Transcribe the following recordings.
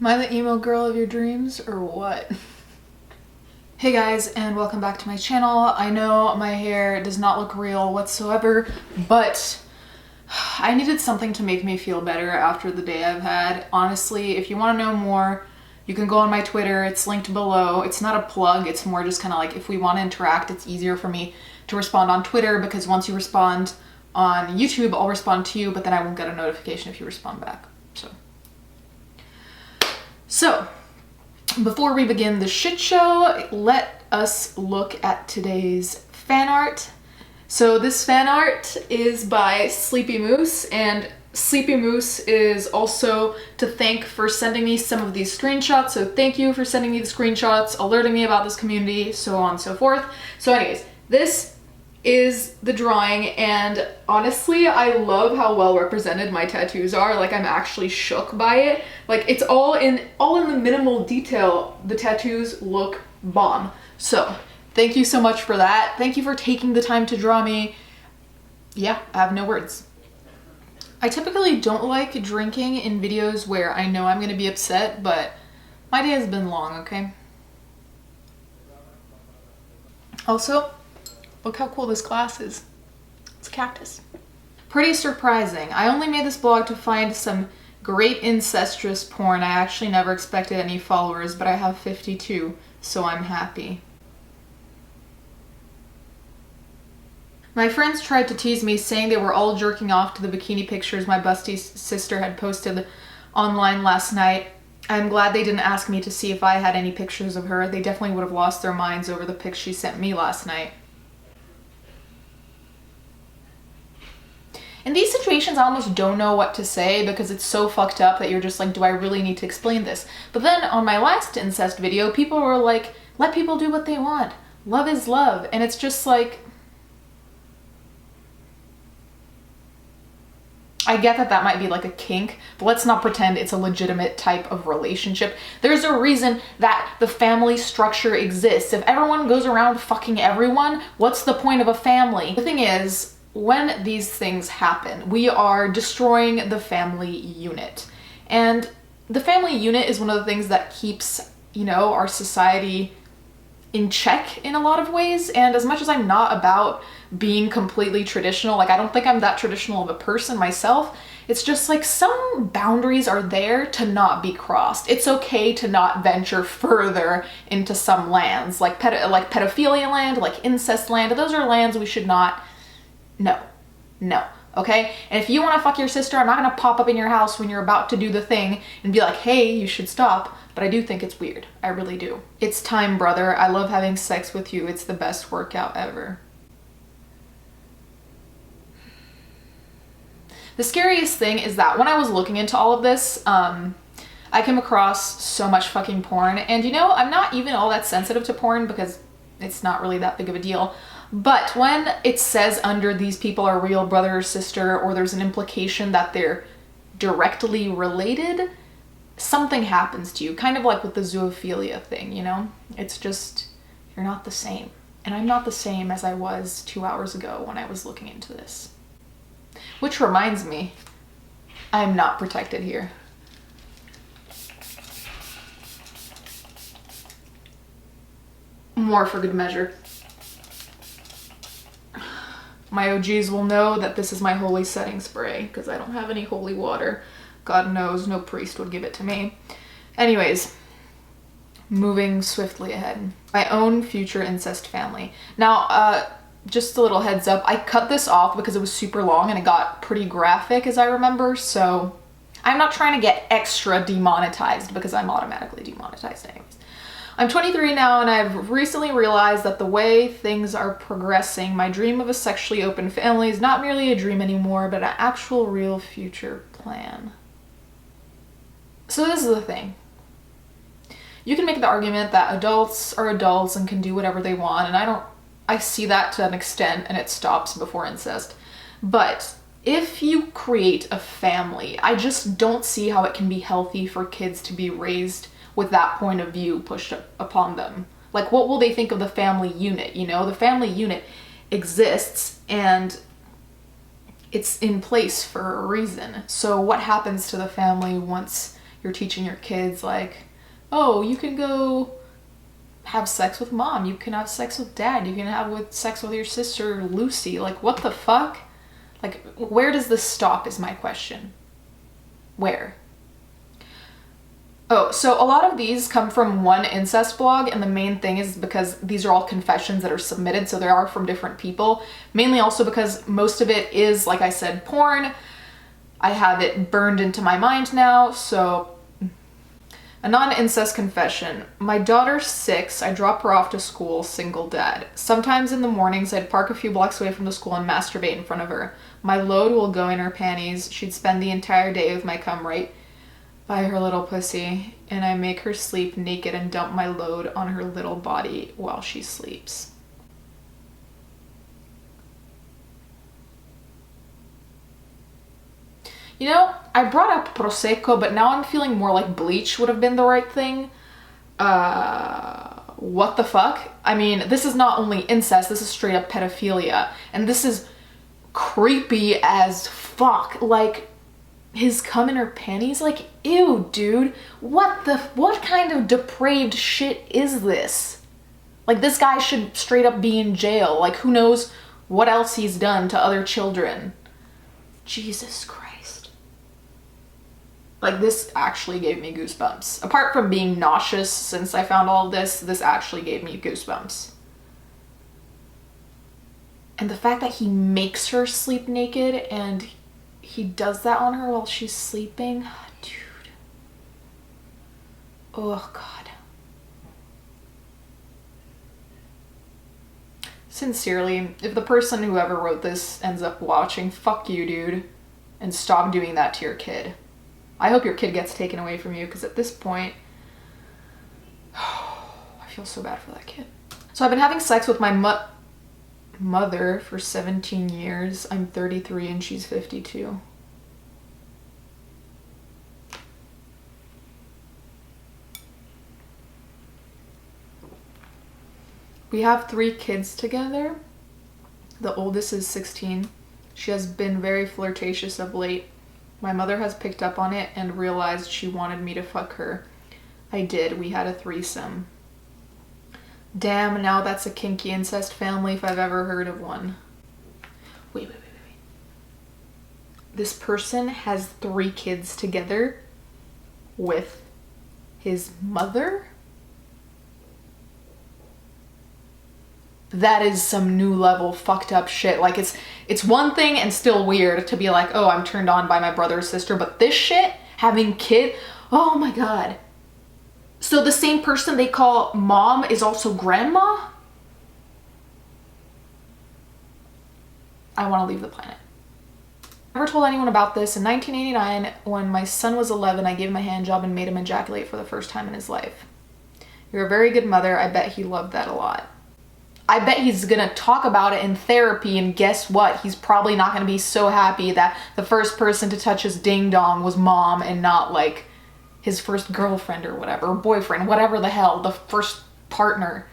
Am I the emo girl of your dreams or what? Hey guys, and welcome back to my channel. I know my hair does not look real whatsoever, but I needed something to make me feel better after the day I've had. Honestly, if you want to know more, you can go on my Twitter. It's linked below. It's not a plug. It's more just kind of like if we want to interact, it's easier for me to respond on Twitter because once you respond on YouTube, I'll respond to you, but then I won't get a notification if you respond back. So, before we begin the shit show, let us look at today's fan art. So this fan art is by Sleepy Moose, and Sleepy Moose is also to thank for sending me some of these screenshots. So thank you for sending me the screenshots, alerting me about this community, so on and so forth. So anyways, this is the drawing, and honestly, I love how well represented my tattoos are. Like, I'm actually shook by it. Like, it's all in the minimal detail. The tattoos look bomb. So, thank you so much for that. Thank you for taking the time to draw me. Yeah, I have no words. I typically don't like drinking in videos where I know I'm gonna be upset, but my day has been long, okay? Also, look how cool this glass is. It's a cactus. Pretty surprising. I only made this blog to find some great incestuous porn. I actually never expected any followers, but I have 52, so I'm happy. My friends tried to tease me, saying they were all jerking off to the bikini pictures my bestie's sister had posted online last night. I'm glad they didn't ask me to see if I had any pictures of her. They definitely would have lost their minds over the pics she sent me last night. In these situations, I almost don't know what to say because it's so fucked up that you're just like, do I really need to explain this? But then on my last incest video, people were like, let people do what they want. Love is love. And it's just like, I get that that might be like a kink, but let's not pretend it's a legitimate type of relationship. There's a reason that the family structure exists. If everyone goes around fucking everyone, what's the point of a family? The thing is, when these things happen, we are destroying the family unit. And the family unit is one of the things that keeps, you know, our society in check in a lot of ways. And as much as I'm not about being completely traditional, like I don't think I'm that traditional of a person myself, it's just like some boundaries are there to not be crossed. It's okay to not venture further into some lands, like pedophilia land, like incest land. Those are lands we should not. No, okay? And if you want to fuck your sister, I'm not going to pop up in your house when you're about to do the thing and be like, hey, you should stop. But I do think it's weird. I really do. It's time, brother. I love having sex with you. It's the best workout ever. The scariest thing is that when I was looking into all of this, I came across so much fucking porn. And you know, I'm not even all that sensitive to porn because it's not really that big of a deal. But when it says under these people are real brother or sister, or there's an implication that they're directly related, something happens to you. Kind of like with the zoophilia thing, you know? It's just, you're not the same. And I'm not the same as I was 2 hours ago when I was looking into this. Which reminds me, I'm not protected here. More for good measure. My OGs will know that this is my holy setting spray because I don't have any holy water. God knows no priest would give it to me. Anyways, moving swiftly ahead. My own future incest family. Now, just a little heads up, I cut this off because it was super long and it got pretty graphic as I remember, so I'm not trying to get extra demonetized because I'm automatically demonetized anyways. I'm 23 now, and I've recently realized that the way things are progressing, my dream of a sexually open family is not merely a dream anymore, but an actual real future plan. So this is the thing. You can make the argument that adults are adults and can do whatever they want, and I see that to an extent, and it stops before incest. But if you create a family, I just don't see how it can be healthy for kids to be raised with that point of view pushed upon them. Like, what will they think of the family unit, you know? The family unit exists and it's in place for a reason. So what happens to the family once you're teaching your kids like, oh, you can go have sex with mom, you can have sex with dad, you can have sex with your sister Lucy. Like, what the fuck? Like, where does this stop is my question. Where? Oh, so a lot of these come from one incest blog, and the main thing is because these are all confessions that are submitted, so they are from different people. Mainly also because most of it is, like I said, porn. I have it burned into my mind now, so... A non-incest confession. My daughter's 6. I drop her off to school, single dad. Sometimes in the mornings I'd park a few blocks away from the school and masturbate in front of her. My load will go in her panties. She'd spend the entire day with my cum right by her little pussy, and I make her sleep naked and dump my load on her little body while she sleeps. You know, I brought up Prosecco, but now I'm feeling more like bleach would have been the right thing. What the fuck? I mean, this is not only incest, this is straight up pedophilia. And this is creepy as fuck. Like, his cum in her panties? Like, ew, dude. What kind of depraved shit is this? Like, this guy should straight up be in jail. Like, who knows what else he's done to other children. Jesus Christ. Like, this actually gave me goosebumps. Apart from being nauseous since I found all of this actually gave me goosebumps. And the fact that he makes her sleep naked and he does that on her while she's sleeping. Dude. Oh, God. Sincerely, if the person whoever wrote this ends up watching, fuck you, dude. And stop doing that to your kid. I hope your kid gets taken away from you, because at this point, I feel so bad for that kid. So I've been having sex with my mother for 17 years. I'm 33 and she's 52. We have 3 kids together. The oldest is 16. She has been very flirtatious of late. My mother has picked up on it and realized she wanted me to fuck her. I did. We had a threesome. Damn, now that's a kinky incest family if I've ever heard of one. Wait. This person has 3 kids together with his mother? That is some new level fucked up shit. Like, it's one thing and still weird to be like, oh, I'm turned on by my brother or sister, but this shit, having kid, oh my God. So the same person they call mom is also grandma? I want to leave the planet. I never told anyone about this. In 1989, when my son was 11, I gave him a hand job and made him ejaculate for the first time in his life. You're a very good mother. I bet he loved that a lot. I bet he's gonna talk about it in therapy, and guess what? He's probably not gonna be so happy that the first person to touch his ding-dong was mom and not like his first girlfriend or whatever, or boyfriend, whatever the hell, the first partner.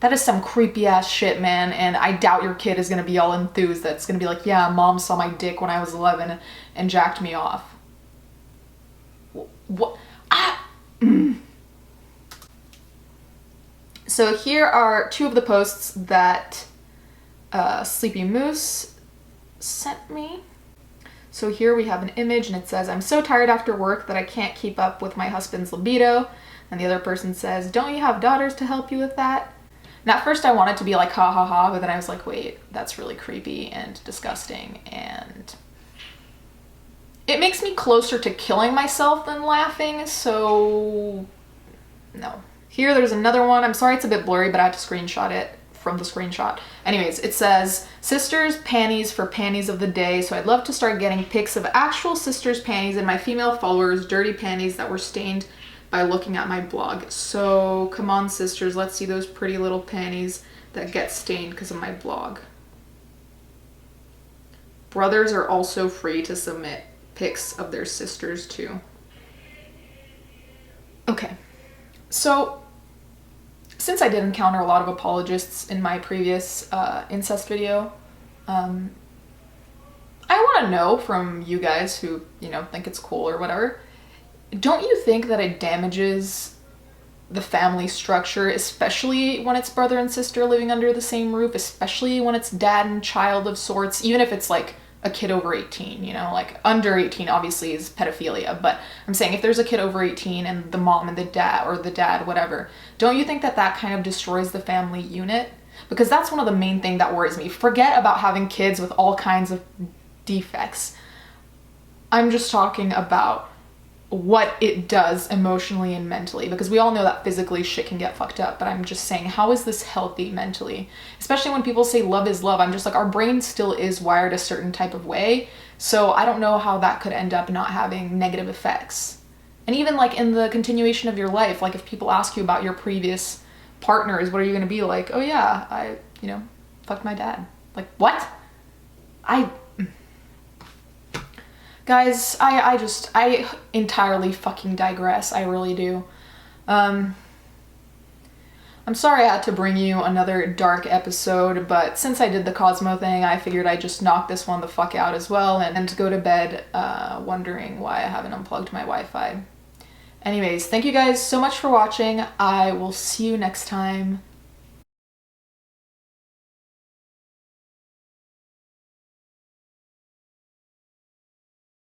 That is some creepy ass shit, man, and I doubt your kid is gonna be all enthused. That's gonna be like, yeah, mom saw my dick when I was 11 and jacked me off. What? So here are 2 of the posts that Sleepy Moose sent me. So here we have an image and it says, I'm so tired after work that I can't keep up with my husband's libido. And the other person says, don't you have daughters to help you with that? And at first I wanted to be like, ha ha ha, but then I was like, wait, that's really creepy and disgusting. And it makes me closer to killing myself than laughing, so no. Here, there's another one. I'm sorry it's a bit blurry, but I had to screenshot it from the screenshot. Anyways, it says, sisters' panties for panties of the day. So I'd love to start getting pics of actual sisters' panties and my female followers' dirty panties that were stained by looking at my blog. So come on, sisters, let's see those pretty little panties that get stained because of my blog. Brothers are also free to submit pics of their sisters too. Okay, so since I did encounter a lot of apologists in my previous incest video, I want to know from you guys who, think it's cool or whatever, don't you think that it damages the family structure, especially when it's brother and sister living under the same roof, especially when it's dad and child of sorts, even if it's like a kid over 18, you know, like under 18 obviously is pedophilia, but I'm saying if there's a kid over 18 and the mom and the dad, or the dad, whatever, don't you think that that kind of destroys the family unit? Because that's one of the main things that worries me. Forget about having kids with all kinds of defects. I'm just talking about what it does emotionally and mentally, because we all know that physically shit can get fucked up, but I'm just saying, how is this healthy mentally? Especially when people say love is love, I'm just like, our brain still is wired a certain type of way, so I don't know how that could end up not having negative effects. And even like in the continuation of your life, like if people ask you about your previous partners, what are you gonna be like? Oh yeah, I, you know, fucked my dad. Like, what? Guys, I entirely fucking digress. I really do. I'm sorry I had to bring you another dark episode, but since I did the Cosmo thing, I figured I'd just knock this one the fuck out as well and go to bed wondering why I haven't unplugged my Wi-Fi. Anyways, thank you guys so much for watching. I will see you next time.